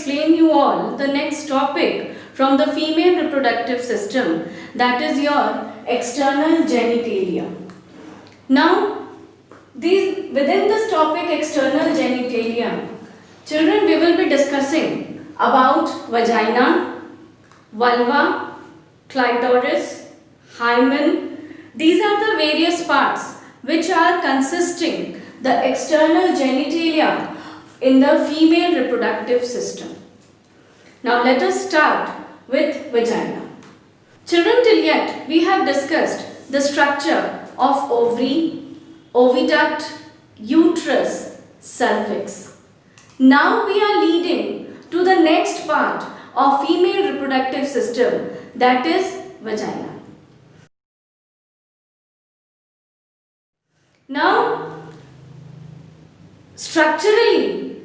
explain you all the next topic from the female reproductive system, that is your external genitalia. Now, within this topic external genitalia, children, we will be discussing about vagina, vulva, clitoris, hymen. These are the various parts which are consisting the external genitalia in the female reproductive system. Now let us start with vagina. Children, till yet we have discussed the structure of ovary, oviduct, uterus, cervix. Now we are leading to the next part of female reproductive system, that is vagina. Now, structurally,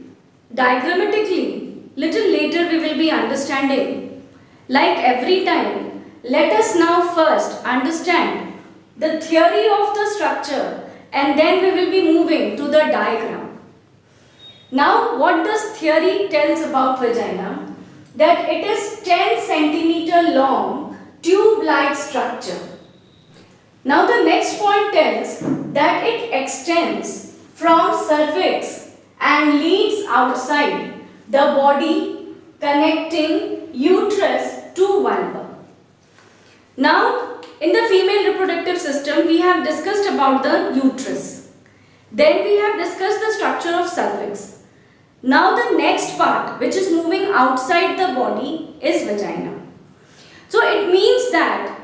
diagrammatically, little later we will be understanding. Like every time, let us now first understand the theory of the structure and then we will be moving to the diagram. Now, what does theory tells about vagina? That it is 10 centimeter long tube-like structure. Now the next point tells that it extends from cervix and leads outside the body connecting uterus to vulva. Now in the female reproductive system we have discussed about the uterus. Then we have discussed the structure of cervix. Now the next part which is moving outside the body is vagina. So it means that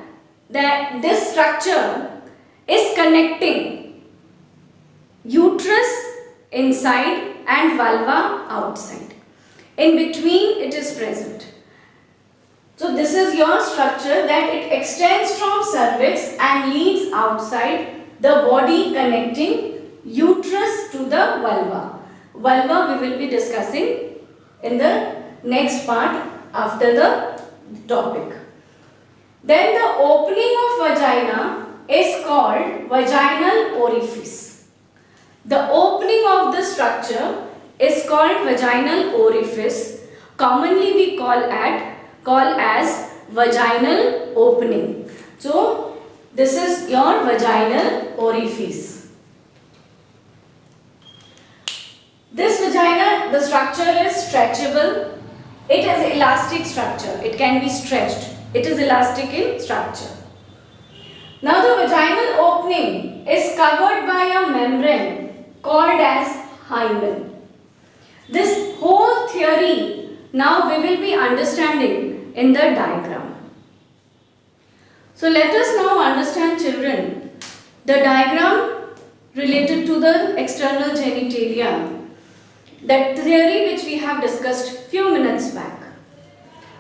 this structure is connecting uterus inside and vulva outside. In between it is present. So this is your structure, that it extends from cervix and leads outside the body connecting uterus to the vulva. Vulva we will be discussing in the next part after the topic. Then the opening of vagina is called vaginal orifice. The opening of the structure is called vaginal orifice. Commonly we call as vaginal opening. So this is your vaginal orifice. This vagina, the structure is stretchable. It is elastic structure. It can be stretched. It is elastic in structure. Now the vaginal opening is covered by a membrane called as hymen. This whole theory now we will be understanding in the diagram. So let us now understand, children, the diagram related to the external genitalia, that theory which we have discussed few minutes back.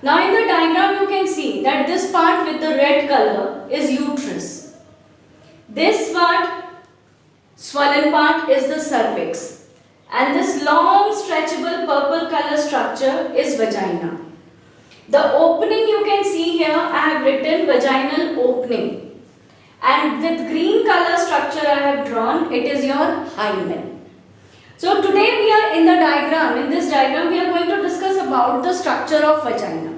Now in the diagram you can see that this part with the red color is uterus. This part, swollen part, is the cervix. And this long stretchable purple color structure is vagina. The opening you can see here, I have written vaginal opening. And with green color structure I have drawn, it is your hymen. So today we are in the diagram. In this diagram we are going to discuss about the structure of vagina.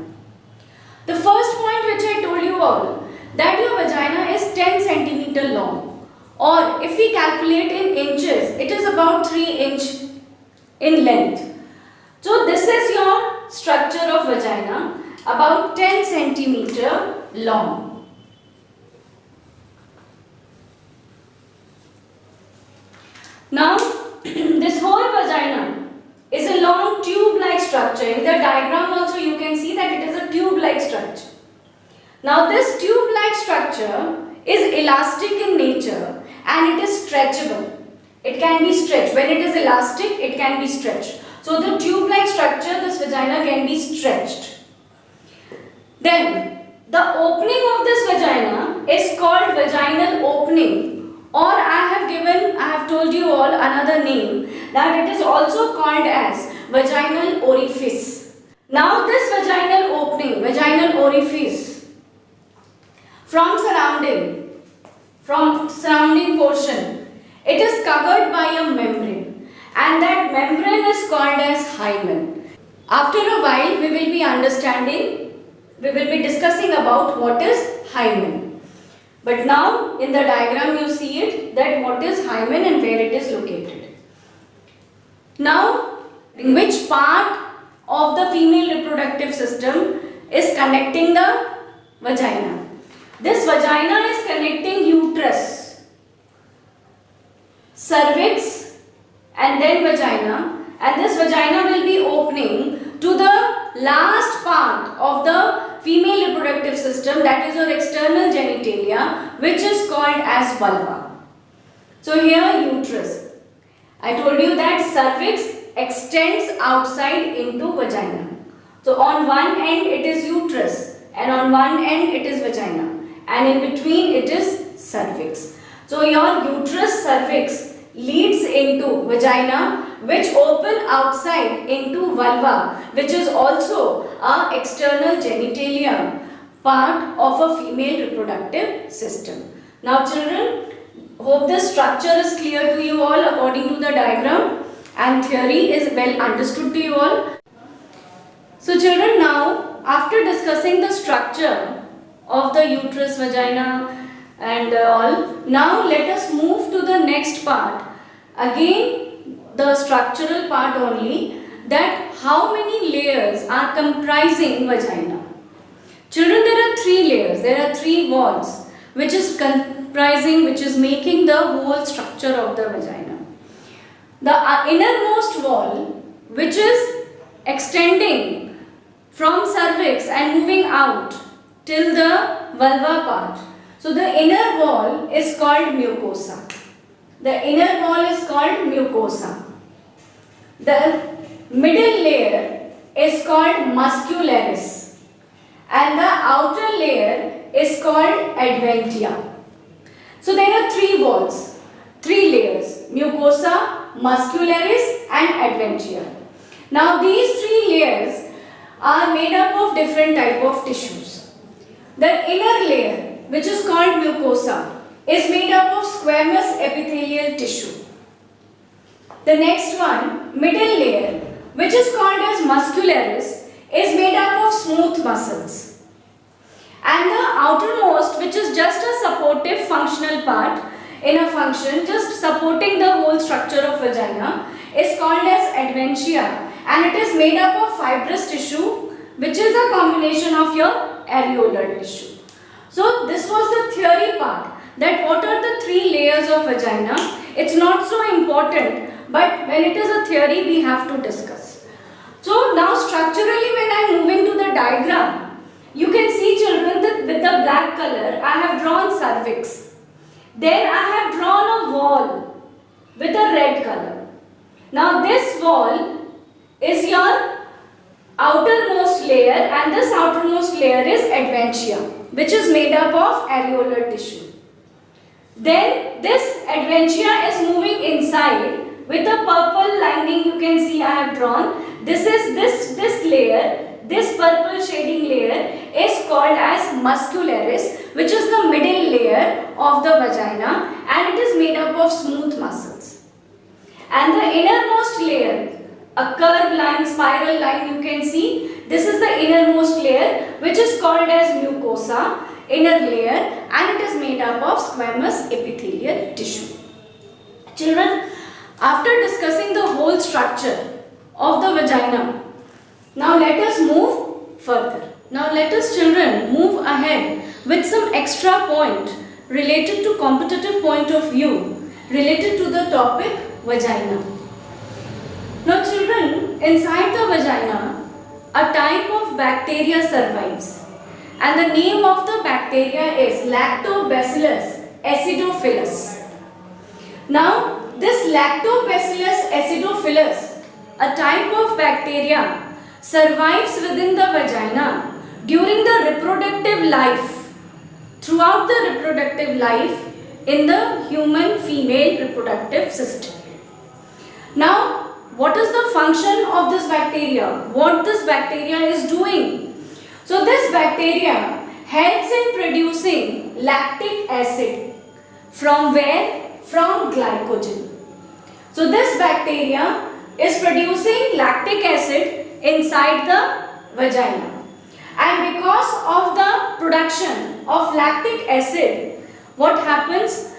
The first point which I told you all, that your vagina is 10 centimeter long, or if we calculate in inches, it is about 3 inch in length. So this is your structure of vagina, about 10 centimeter long. Now this whole vagina is a long tube-like structure. In the diagram also you can see that it is a tube-like structure. Now this tube-like structure is elastic in nature and it is stretchable. It can be stretched. When it is elastic, it can be stretched. So the tube-like structure, this vagina can be stretched. Then the opening of this vagina is called vaginal opening. Or I have told you all another name, that it is also called as vaginal orifice. Now this vaginal opening, vaginal orifice, from surrounding portion, it is covered by a membrane, and that membrane is called as hymen. After a while, we will be discussing about what is hymen. But now in the diagram you see it that what is hymen and where it is located. Now, in which part of the female reproductive system is connecting the vagina? This vagina is connecting uterus, cervix and then vagina, and this vagina will be opening to the last part of the female reproductive system, that is your external genitalia, which is called as vulva. So here uterus. I told you that cervix extends outside into vagina. So on one end it is uterus and on one end it is vagina and in between it is cervix. So your uterus cervix leads into vagina, which open outside into vulva, which is also a external genitalia part of a female reproductive system. Now children, hope this structure is clear to you all according to the diagram and theory is well understood to you all. So children, now after discussing the structure of the uterus, vagina and all, now let us move to the next part. Again the structural part only, that how many layers are comprising vagina. Children, there are three layers, there are three walls which is comprising, which is making the whole structure of the vagina. The innermost wall, which is extending from cervix and moving out till the vulva part. So the inner wall is called mucosa. The inner wall is called mucosa. The middle layer is called muscularis and the outer layer is called adventia. So there are three walls, three layers, mucosa, muscularis and adventia. Now these three layers are made up of different type of tissues. The inner layer, which is called mucosa, is made up of squamous epithelial tissue. The next one, middle layer, which is called as muscularis, is made up of smooth muscles. And the outermost, which is just a supportive functional part in a function, just supporting the whole structure of vagina, is called as adventia and it is made up of fibrous tissue, which is a combination of your areolar tissue. So this was the theory part, that what are the three layers of vagina. It's not so important, but when it is a theory we have to discuss. So now structurally, when I am moving to the diagram, you can see children that with the black color I have drawn cervix. Then I have drawn a wall with a red color. Now this wall is your outermost layer and this outermost layer is adventia, which is made up of areolar tissue. Then this adventia is moving inside with a purple lining, you can see I have drawn. This is this layer, this purple shading layer is called as muscularis, which is the middle layer of the vagina and it is made up of smooth muscles. And the innermost layer, a curved line, spiral line you can see, this is the innermost layer which is called as mucosa, inner layer, and it is made up of squamous epithelial tissue. Children, after discussing the whole structure of the vagina, now let us move further. Now let us children move ahead with some extra point related to competitive point of view related to the topic vagina. Now children, inside the vagina, a type of bacteria survives. And the name of the bacteria is Lactobacillus acidophilus. Now, this Lactobacillus acidophilus, a type of bacteria, survives within the vagina during the reproductive life, throughout the reproductive life in the human female reproductive system. Now, what is the function of this bacteria? What this bacteria is doing? So this bacteria helps in producing lactic acid. From where? From glycogen. So this bacteria is producing lactic acid inside the vagina. And because of the production of lactic acid, what happens?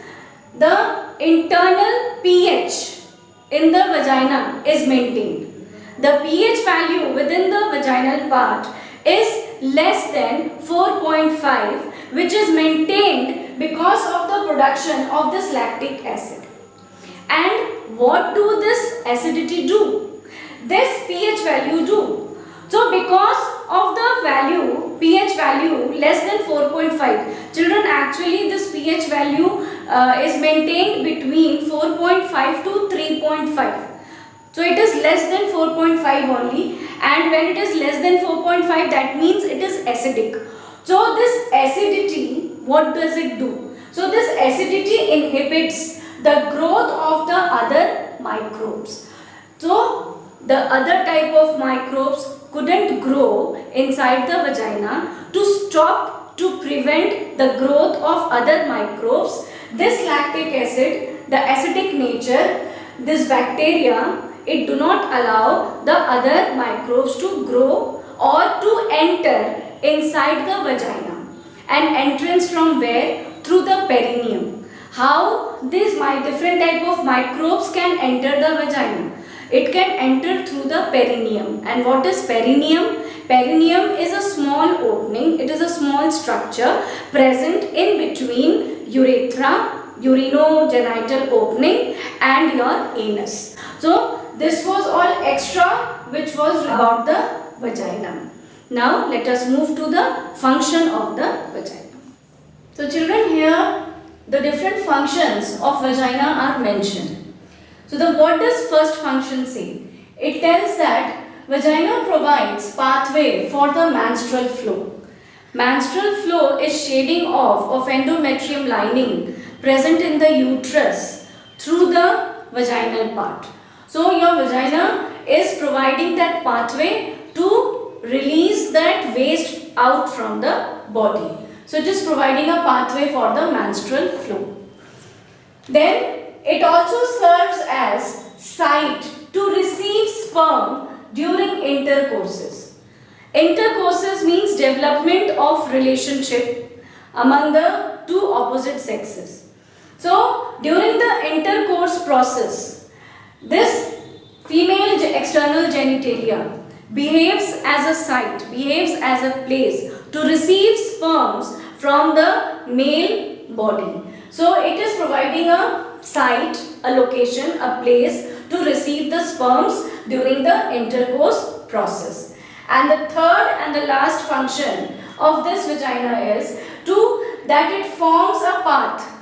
The internal pH in the vagina is maintained. The pH value within the vaginal part is less than 4.5, which is maintained because of the production of this lactic acid. And what do this acidity do? This pH value do. So because of the value, pH value less than 4.5, children, actually this pH value is maintained between 4.5 to 3.5. So it is less than 4.5 only, and when it is less than 4.5, that means it is acidic. So this acidity, what does it do? So this acidity inhibits the growth of the other microbes. So the other type of microbes couldn't grow inside the vagina. To prevent the growth of other microbes, this lactic acid, the acidic nature, this bacteria, it do not allow the other microbes to grow or to enter inside the vagina. And entrance from where? Through the perineum. How these different type of microbes can enter the vagina? It can enter through the perineum. And what is perineum? Perineum is a small opening. It is a small structure present in between urethra, urinogenital opening, and your anus. So this was all extra which was about the vagina. Now let us move to the function of the vagina. So children, here the different functions of vagina are mentioned. So what does first function say? It tells that vagina provides pathway for the menstrual flow. Menstrual flow is shading off of endometrium lining present in the uterus through the vaginal part. So your vagina is providing that pathway to release that waste out from the body. So it is providing a pathway for the menstrual flow. Then it also serves as site to receive sperm during intercourses. Intercourses means development of relationship among the two opposite sexes. So during the intercourse process, this female external genitalia behaves as a site, behaves as a place to receive sperms from the male body. So it is providing a site, a location, a place to receive the sperms during the intercourse process. And the third and the last function of this vagina is that it forms a path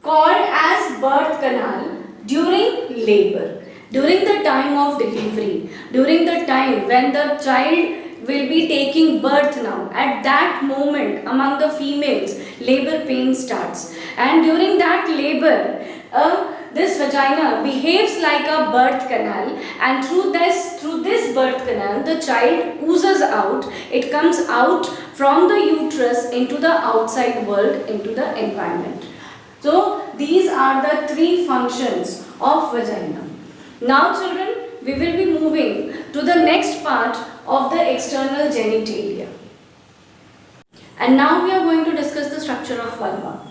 called as birth canal during labor, during the time of delivery, during the time when the child will be taking birth now. At that moment, among the females, labor pain starts. And during that labor, this vagina behaves like a birth canal, and through this birth canal, the child oozes out. It comes out from the uterus into the outside world, into the environment. So these are the three functions of vagina. Now children, we will be moving to the next part of the external genitalia. And now we are going to discuss the structure of vulva.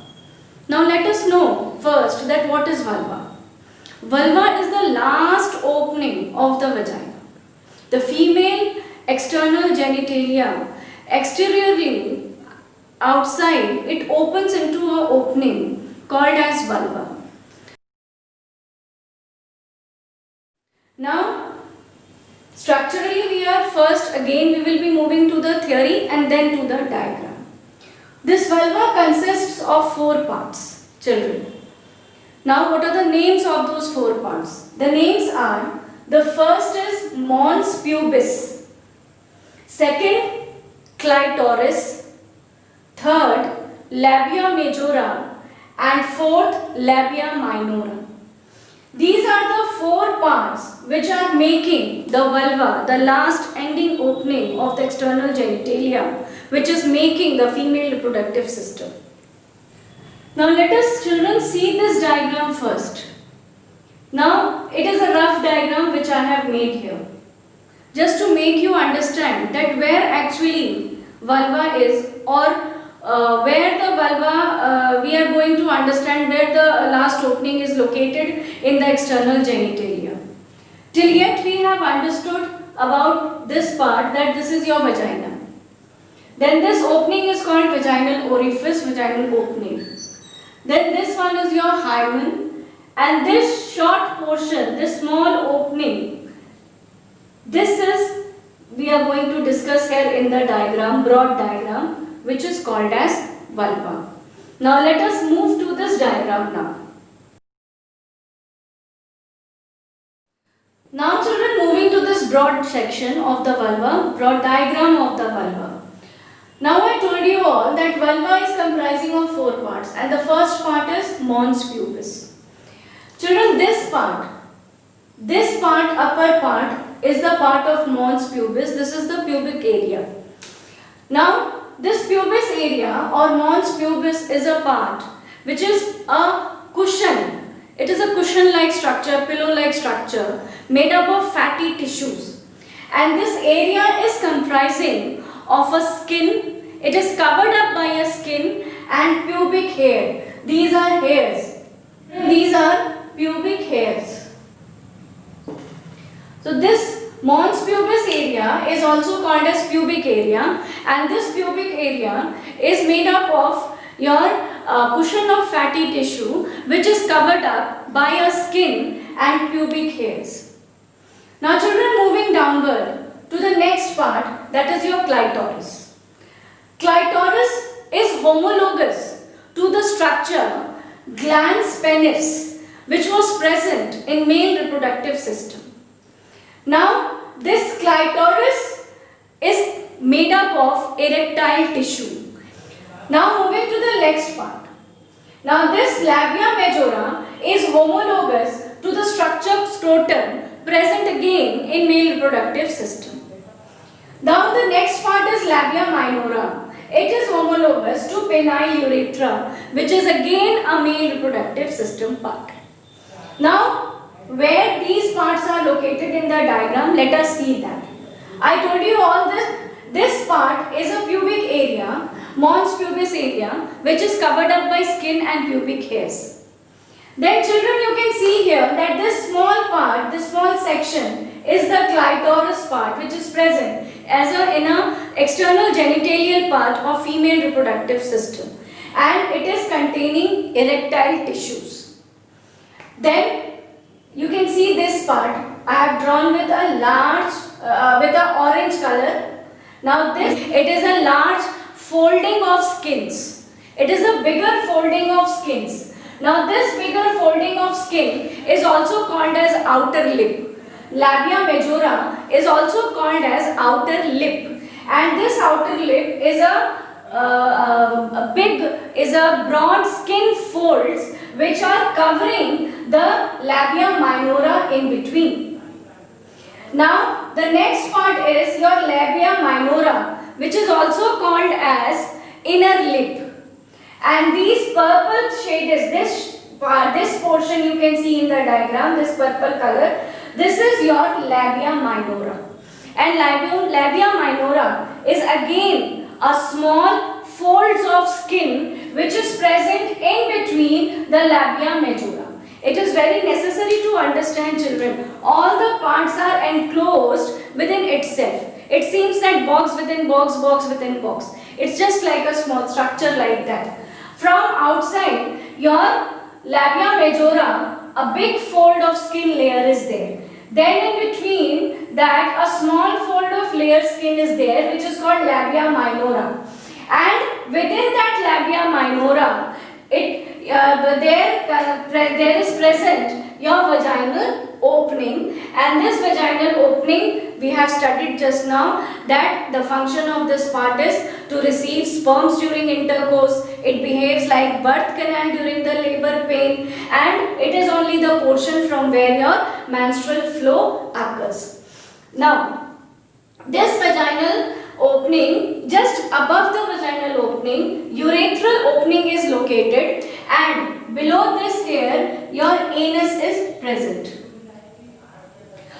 Now let us know first that what is vulva. Vulva is the last opening of the vagina. The female external genitalia, exteriorly, outside, it opens into an opening called as vulva. Now, structurally we will be moving to the theory and then to the diagram. This vulva consists of 4 parts, children. Now, what are the names of those 4 parts? The names are, the first is mons pubis, second clitoris, third labia majora, and fourth labia minora. These are the 4 parts which are making the vulva, the last ending opening of the external genitalia, which is making the female reproductive system. Now let us children see this diagram first. Now it is a rough diagram which I have made here. just to make you understand that where actually vulva is, or where the vulva, we are going to understand where the last opening is located in the external genitalia. Till yet we have understood about this part, that this is your vagina. Then this opening is called vaginal orifice, vaginal opening. Then this one is your hymen, and this short portion, this small opening, this is, we are going to discuss here in the diagram, broad diagram, which is called as vulva. Now let us move to this diagram now. Now children, moving to this broad section of the vulva, broad diagram of the vulva. Now I told you all that vulva is comprising of 4 parts, and the first part is mons pubis. Children, this part, upper part is the part of mons pubis. This is the pubic area. Now this pubis area or mons pubis is a part which is a cushion. It is a cushion-like structure, pillow-like structure made up of fatty tissues. And this area is comprising of a skin. It is covered up by a skin and pubic hair. These are hairs. These are pubic hairs. So this mons pubis area is also called as pubic area, and this pubic area is made up of your cushion of fatty tissue which is covered up by a skin and pubic hairs. Now children, moving downward to the next part, that is your clitoris. Clitoris is homologous to the structure glans penis, which was present in male reproductive system. Now this clitoris is made up of erectile tissue. Now moving to the next part. Now this labia majora is homologous to the structure scrotum present again in male reproductive system. Now the next part is labia minora. It is homologous to penile urethra, which is again a male reproductive system part. Now where these parts are located in the diagram, let us see that. I told you all this. This part is a pubic area, mons pubis area, which is covered up by skin and pubic hairs. Then children, you can see here that this small part, this small section is the clitoris part, which is present as in a external genitalial part of female reproductive system, and it is containing erectile tissues. Then you can see this part I have drawn with a large, with an orange color. Now this, it is a large folding of skins. It is a bigger folding of skins. Now this bigger folding of skin is also called as outer lip. Labia majora is also called as outer lip, and this outer lip is a broad skin folds which are covering the labia minora in between. Now the next part is your labia minora, which is also called as inner lip, and these purple shades, this portion you can see in the diagram, this purple color, this is your labia minora, and labia minora is again a small folds of skin which is present in between the labia majora. It is very necessary to understand, children, all the parts are enclosed within itself. It seems that box within box, box within box. It's just like a small structure like that. From outside your labia majora, a big fold of skin layer is there. Then in between that, a small fold of layer skin is there, which is called labia minora. And within that labia minora, there is present your vaginal opening, and this vaginal opening we have studied just now that the function of this part is to receive sperms during intercourse. It behaves like birth canal during the labor pain, and it is only the portion from where your menstrual flow occurs. Now this vaginal opening, just above the vaginal opening, urethral opening is located, and below this here your anus is present.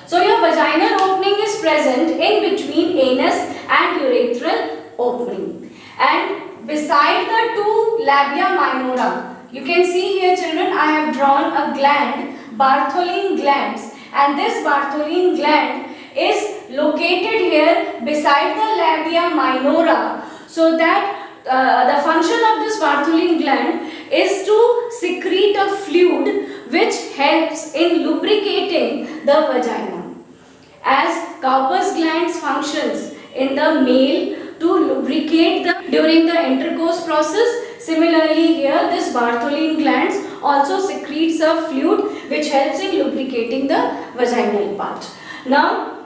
So your vaginal opening is present in between anus and urethral opening. And beside the two labia minora, you can see here children, I have drawn a gland, Bartholin glands, and this Bartholin gland is located here beside the labia minora, so that the function of this Bartholin gland is to secrete a fluid which helps in lubricating the vagina. As Cowper's glands functions in the male to lubricate during the intercourse process, similarly here this Bartholin glands also secretes a fluid which helps in lubricating the vaginal part. Now,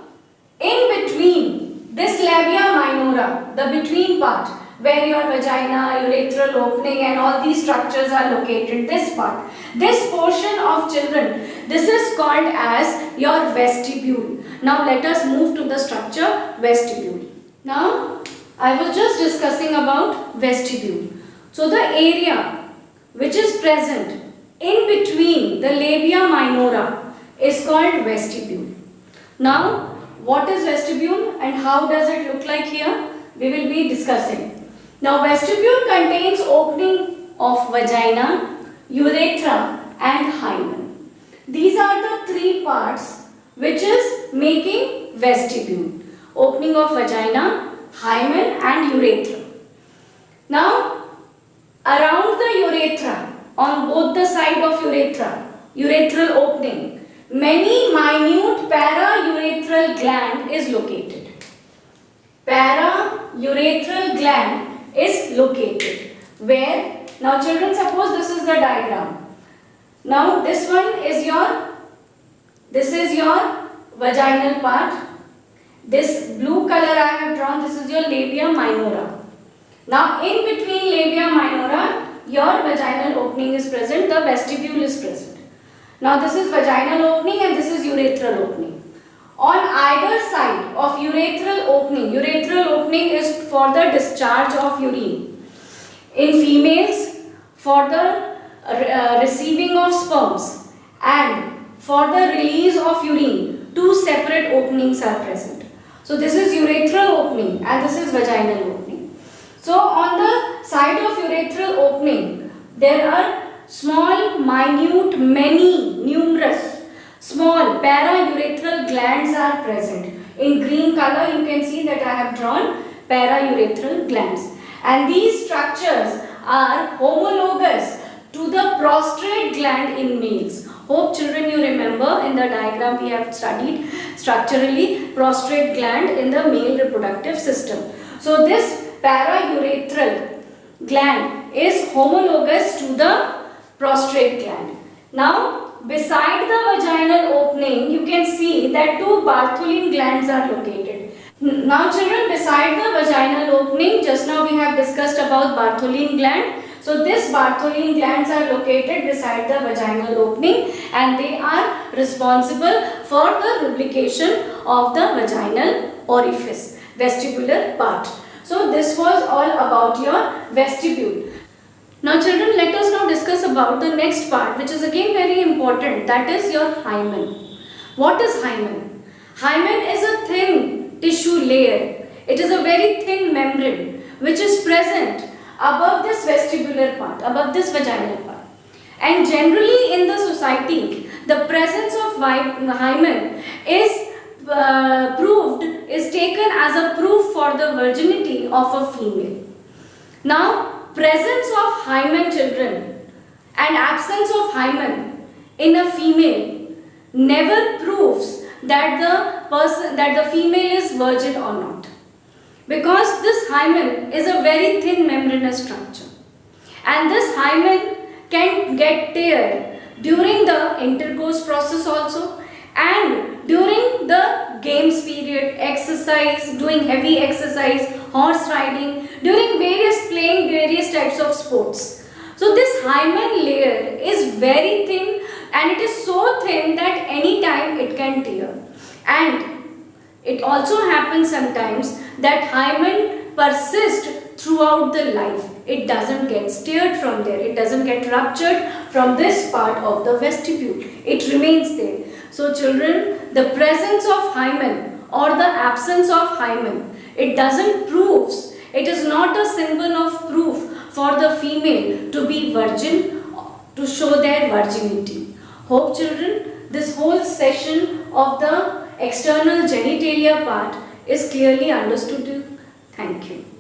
in between this labia minora, the between part, where your vagina, urethral opening and all these structures are located, this part, this portion of children, this is called as your vestibule. Now let us move to the structure vestibule. Now I was just discussing about vestibule. So the area which is present in between the labia minora is called vestibule. Now what is vestibule and how does it look like here? We will be discussing. Now vestibule contains opening of vagina, urethra and hymen. These are the three parts which is making vestibule. Opening of vagina, hymen and urethra. Now around the urethra, on both the side of urethra, urethral opening, many minute para-urethral gland is located. Para-urethral gland is located where, now children, suppose this is the diagram. Now this one is this is your vaginal part. This blue color I have drawn, this is your labia minora. Now in between labia minora, your vaginal opening is present, the vestibule is present. Now this is vaginal opening and this is urethral opening. On either side of urethral opening is for the discharge of urine. In females, for the receiving of sperms, and for the release of urine, two separate openings are present. So this is urethral opening and this is vaginal opening. So on the side of urethral opening, there are small, minute, numerous small para-urethral glands are present. In green color you can see that I have drawn para-urethral glands. And these structures are homologous to the prostrate gland in males. Hope children you remember in the diagram we have studied structurally prostrate gland in the male reproductive system. So this para-urethral gland is homologous to the prostrate gland. Now beside the vaginal opening, you can see that two Bartholin glands are located. Now children, beside the vaginal opening, just now we have discussed about Bartholin gland. So this Bartholin glands are located beside the vaginal opening and they are responsible for the lubrication of the vaginal orifice, vestibular part. So this was all about your vestibule. Now children, let us now discuss about the next part, which is again very important, that is your hymen. What is hymen? Hymen is a thin tissue layer. It is a very thin membrane which is present above this vestibular part, above this vaginal part. And generally in the society, the presence of hymen is taken as a proof for the virginity of a female. Now, presence of hymen children and absence of hymen in a female never proves that the female is virgin or not, because this hymen is a very thin membranous structure and this hymen can get tear during the intercourse process also and during the games period, exercise, doing heavy exercise, horse riding, during playing various types of sports. So this hymen layer is very thin and it is so thin that any time it can tear. And it also happens sometimes that hymen persists throughout the life. It doesn't get teared from there. It doesn't get ruptured from this part of the vestibule. It remains there. So children, the presence of hymen or the absence of hymen, it doesn't proves, it is not a symbol of proof for the female to be virgin, to show their virginity. Hope children, this whole session of the external genitalia part is clearly understood. Thank you.